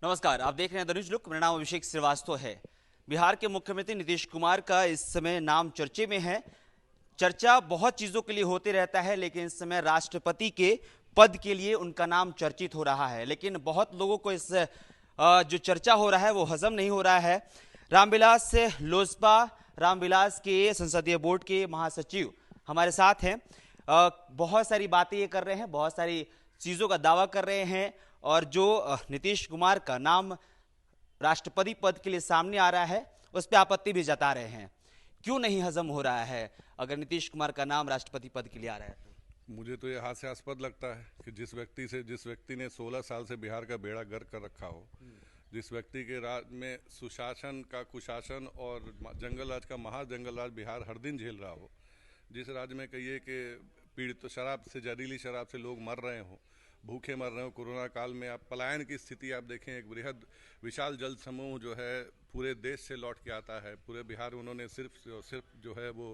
नमस्कार, आप देख रहे हैं द न्यूज लुक। मेरा नाम अभिषेक श्रीवास्तव है। बिहार के मुख्यमंत्री नीतीश कुमार का इस समय नाम चर्चे में है। चर्चा बहुत चीजों के लिए होते रहता है, लेकिन इस समय राष्ट्रपति के पद के लिए उनका नाम चर्चित हो रहा है। लेकिन बहुत लोगों को इस जो चर्चा हो रहा है वो हजम नहीं हो रहा है। रामविलास लोजपा रामविलास के संसदीय बोर्ड के महासचिव हमारे साथ हैं। बहुत सारी बातें ये कर रहे हैं, बहुत सारी चीजों का दावा कर रहे हैं, और जो नीतीश कुमार का नाम राष्ट्रपति पद के लिए सामने आ रहा है उस पर आपत्ति भी जता रहे हैं। क्यों नहीं हजम हो रहा है अगर नीतीश कुमार का नाम राष्ट्रपति पद के लिए आ रहा है? मुझे तो ये हास्यास्पद लगता है कि जिस व्यक्ति ने 16 साल से बिहार का बेड़ा गर्क कर रखा हो, जिस व्यक्ति के राज में सुशासन का कुशासन और जंगल राज का महाजंगल राज बिहार हर दिन झेल रहा हो, जिस राज्य में कहिए कि पीड़ित शराब से, जहरीली शराब से लोग मर रहे हो, भूखे मर रहे हो, कोरोना काल में आप पलायन की स्थिति आप देखें, एक बृहद विशाल जल समूह जो है पूरे देश से लौट के आता है, पूरे बिहार उन्होंने सिर्फ जो है वो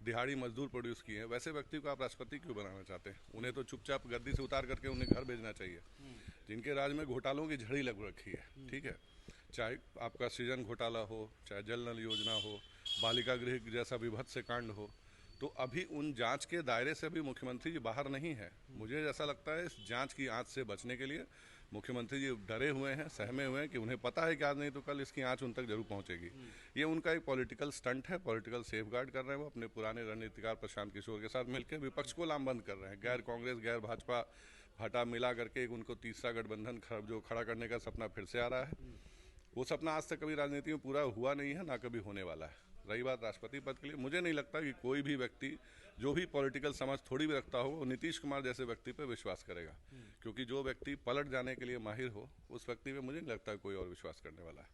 दिहाड़ी मजदूर प्रोड्यूस किए हैं। वैसे व्यक्ति को आप राष्ट्रपति क्यों बनाना चाहते हैं? उन्हें तो चुपचाप गद्दी से उतार करके उन्हें घर भेजना चाहिए। जिनके राज में घोटालों की झड़ी लग रखी है, ठीक है, चाहे आपका सृजन घोटाला हो, चाहे जल नल योजना हो, बालिका गृह जैसा विभत्स कांड हो, तो अभी उन जांच के दायरे से भी मुख्यमंत्री जी बाहर नहीं है। मुझे ऐसा लगता है इस जांच की आंच से बचने के लिए मुख्यमंत्री जी डरे हुए हैं, सहमे हुए हैं कि उन्हें पता है कि आज नहीं तो कल इसकी आंच उन तक जरूर पहुंचेगी। ये उनका एक पॉलिटिकल स्टंट है, पॉलिटिकल सेफगार्ड कर रहे हैं। वो अपने पुराने रणनीतिकार प्रशांत किशोर के साथ मिलकर विपक्ष को लामबंद कर रहे हैं। गैर कांग्रेस गैर भाजपा भाटा मिला करके एक उनको तीसरा गठबंधन जो खड़ा करने का सपना फिर से आ रहा है। वो सपना आज तक कभी राजनीति में पूरा हुआ नहीं है, ना कभी होने वाला है। रही बात राष्ट्रपति पद के लिए, मुझे नहीं लगता कि कोई भी व्यक्ति जो भी पॉलिटिकल समझ थोड़ी भी रखता हो वो नीतीश कुमार जैसे व्यक्ति पर विश्वास करेगा, क्योंकि जो व्यक्ति पलट जाने के लिए माहिर हो उस व्यक्ति पे मुझे नहीं लगता कोई और विश्वास करने वाला है।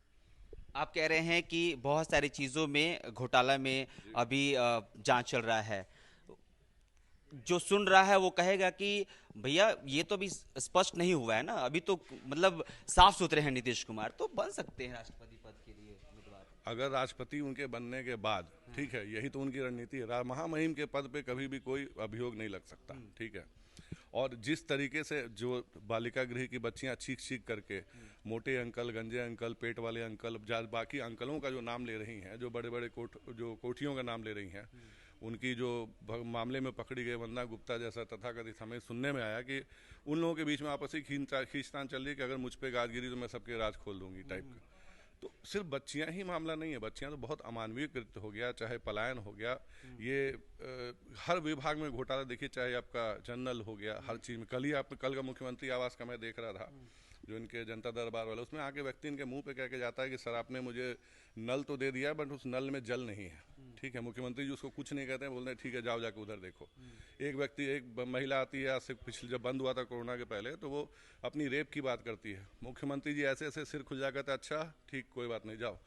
आप कह रहे हैं कि बहुत सारी चीजों में घोटाला में अभी जांच चल रहा है। जो सुन रहा है वो कहेगा कि भैया ये तो अभी स्पष्ट नहीं हुआ है ना, अभी तो मतलब साफ सुथरे हैं नीतीश कुमार, तो बन सकते हैं राष्ट्रपति पद के लिए उम्मीदवार। अगर राष्ट्रपति उनके बनने के बाद, ठीक है, यही तो उनकी रणनीति है, महामहिम के पद पे कभी भी कोई अभियोग नहीं लग सकता, ठीक है। और जिस तरीके से जो बालिका गृह की बच्चियां चीख चीख करके मोटे अंकल, गंजे अंकल, पेट वाले अंकल, बाकी अंकलों का जो नाम ले रही हैं, जो बड़े बड़े कोठियों का नाम ले रही हैं, उनकी जो मामले में पकड़ी गई वंदना गुप्ता जैसा तथाकथित, हमें सुनने में आया कि उन लोगों के बीच में आपसी खींचतान चल रही है कि अगर मुझ पे गाज गिरी तो मैं सबके राज खोल दूंगी टाइप का। तो सिर्फ बच्चियां ही मामला नहीं है, बच्चियां तो बहुत अमानवीय कृत्य हो गया, चाहे पलायन हो गया, ये हर विभाग में घोटाला देखिए, चाहे आपका जनरल हो गया, हर चीज में। कल का मुख्यमंत्री आवास का मैं देख रहा था, जो इनके जनता दरबार वाला, उसमें आके व्यक्ति इनके मुंह पे कह के जाता है कि सर आपने मुझे नल तो दे दिया बट उस नल में जल नहीं है, ठीक है। मुख्यमंत्री जी उसको कुछ नहीं कहते हैं, बोलते हैं ठीक है जाओ जाके उधर देखो। एक महिला आती है, आज से पिछले जब बंद हुआ था कोरोना के पहले, तो वो अपनी रेप की बात करती है, मुख्यमंत्री जी ऐसे ऐसे सिर खुल जाकर, अच्छा ठीक कोई बात नहीं जाओ।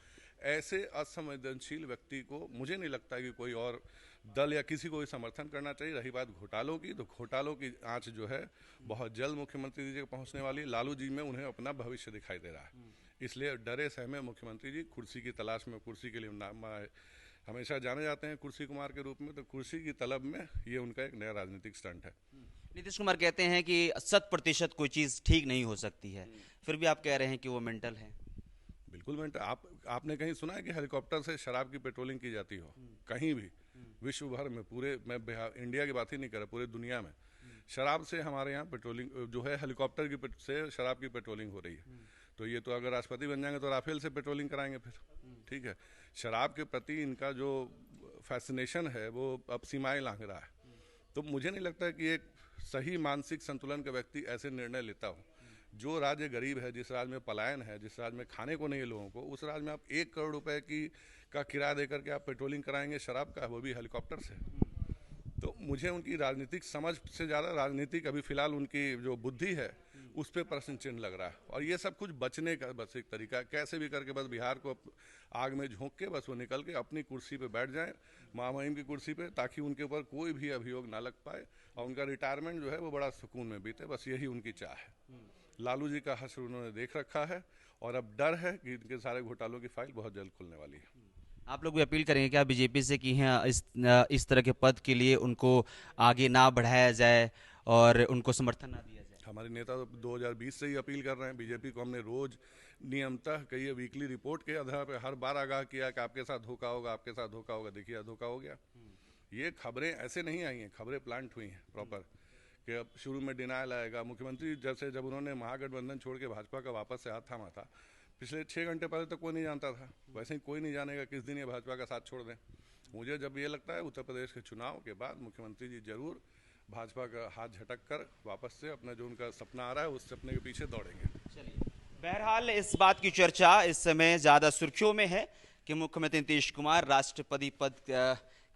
ऐसे असंवेदनशील व्यक्ति को मुझे नहीं लगता कि कोई और दल या किसी को भी समर्थन करना चाहिए। रही बात घोटालों की, तो घोटालों की आंच जो है बहुत जल्द मुख्यमंत्री जी तक पहुंचने वाली। लालू जी में उन्हें अपना भविष्य दिखाई दे रहा है, इसलिए डरे सहमे मुख्यमंत्री जी कुर्सी की तलाश में, कुर्सी के लिए हमेशा जाने जाते हैं कुर्सी कुमार के रूप में, तो कुर्सी की तलब में ये उनका एक नया राजनीतिक स्टंट है। नीतीश कुमार कहते हैं कि 100% कोई चीज ठीक नहीं हो सकती है, फिर भी आप कह रहे हैं कि वो मेंटल है। बिल्कुल मेंटल। आपने कहीं सुना है कि हेलीकॉप्टर से शराब की पेट्रोलिंग की जाती हो? कहीं भी विश्व भर में, पूरे, मैं इंडिया की बात ही नहीं कर रहा, पूरे दुनिया में शराब से हमारे यहाँ पेट्रोलिंग जो है, हेलीकॉप्टर से शराब की पेट्रोलिंग हो रही है। तो ये तो अगर राष्ट्रपति बन जाएंगे तो राफेल से पेट्रोलिंग कराएंगे फिर, ठीक है। शराब के प्रति इनका जो फैसिनेशन है वो अब सीमाएं लांघ रहा है। तो मुझे नहीं लगता कि एक सही मानसिक संतुलन का व्यक्ति ऐसे निर्णय लेता हो। जो राज्य गरीब है, जिस राज्य में पलायन है, जिस राज्य में खाने को नहीं है लोगों को, उस राज्य में आप 1 करोड़ रुपए का किराया देकर के आप पेट्रोलिंग कराएंगे शराब का, वो भी हेलीकॉप्टर से। तो मुझे उनकी राजनीतिक समझ से ज़्यादा राजनीतिक अभी फिलहाल उनकी जो बुद्धि है उस पर प्रश्न चिन्ह लग रहा है। और ये सब कुछ बचने का बस एक तरीका, कैसे भी करके बस बिहार को आग में झोंक के बस वो निकल के अपनी कुर्सी पे बैठ जाएं, महामहिम की कुर्सी पे, ताकि उनके ऊपर कोई भी अभियोग ना लग पाए और उनका रिटायरमेंट जो है वो बड़ा सुकून में बीते, बस यही उनकी चाह है। लालू जी का हश्र उन्होंने देख रखा है और अब डर है कि इनके सारे घोटालों की फाइल बहुत जल्द खुलने वाली है। आप लोग भी अपील करेंगे क्या बीजेपी से कि हैं इस तरह के पद के लिए उनको आगे ना बढ़ाया जाए और उनको समर्थन ना दिया जाए? हमारे नेता तो 2020 से ही अपील कर रहे हैं। बीजेपी को हमने रोज नियमतः कई वीकली रिपोर्ट के आधार पर हर बार आगाह किया कि आपके साथ धोखा होगा, आपके साथ धोखा होगा। देखिए धोखा हो गया। ये खबरें ऐसे नहीं आई हैं, खबरें प्लांट हुई हैं प्रॉपर कि अब शुरू में डिनायल आएगा। मुख्यमंत्री जब उन्होंने महागठबंधन छोड़ के भाजपा का वापस से हाथ थामा था, पिछले 6 घंटे पहले तक कोई नहीं जानता था। वैसे ही कोई नहीं जानेगा किस दिन ये भाजपा का साथ छोड़ दें। मुझे जब ये लगता है उत्तर प्रदेश के चुनाव के बाद मुख्यमंत्री जी जरूर भाजपा का हाथ झटक कर वापस से अपना जो उनका सपना आ रहा है उस सपने के पीछे दौड़ेंगे। चलिए, बहरहाल इस बात की चर्चा इस समय ज्यादा सुर्खियों में है कि मुख्यमंत्री नीतीश कुमार राष्ट्रपति पद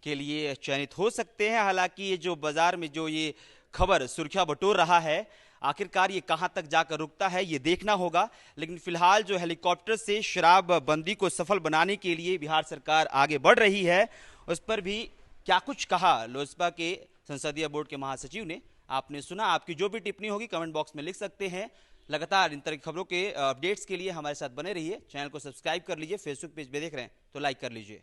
के लिए चयनित हो सकते हैं। हालांकि ये जो बाजार में जो ये खबर सुर्खियां बटोर रहा है, आखिरकार ये कहां तक जाकर रुकता है ये देखना होगा। लेकिन फिलहाल जो हेलीकॉप्टर से शराब बंदी को सफल बनाने के लिए बिहार सरकार आगे बढ़ रही है, उस पर भी क्या कुछ कहा लोजपा के संसदीय बोर्ड के महासचिव ने, आपने सुना। आपकी जो भी टिप्पणी होगी कमेंट बॉक्स में लिख सकते हैं। लगातार इन तरह की खबरों के अपडेट्स के लिए हमारे साथ बने रहिए। चैनल को सब्सक्राइब कर लीजिए। फेसबुक पेज पे देख रहे हैं तो लाइक कर लीजिए।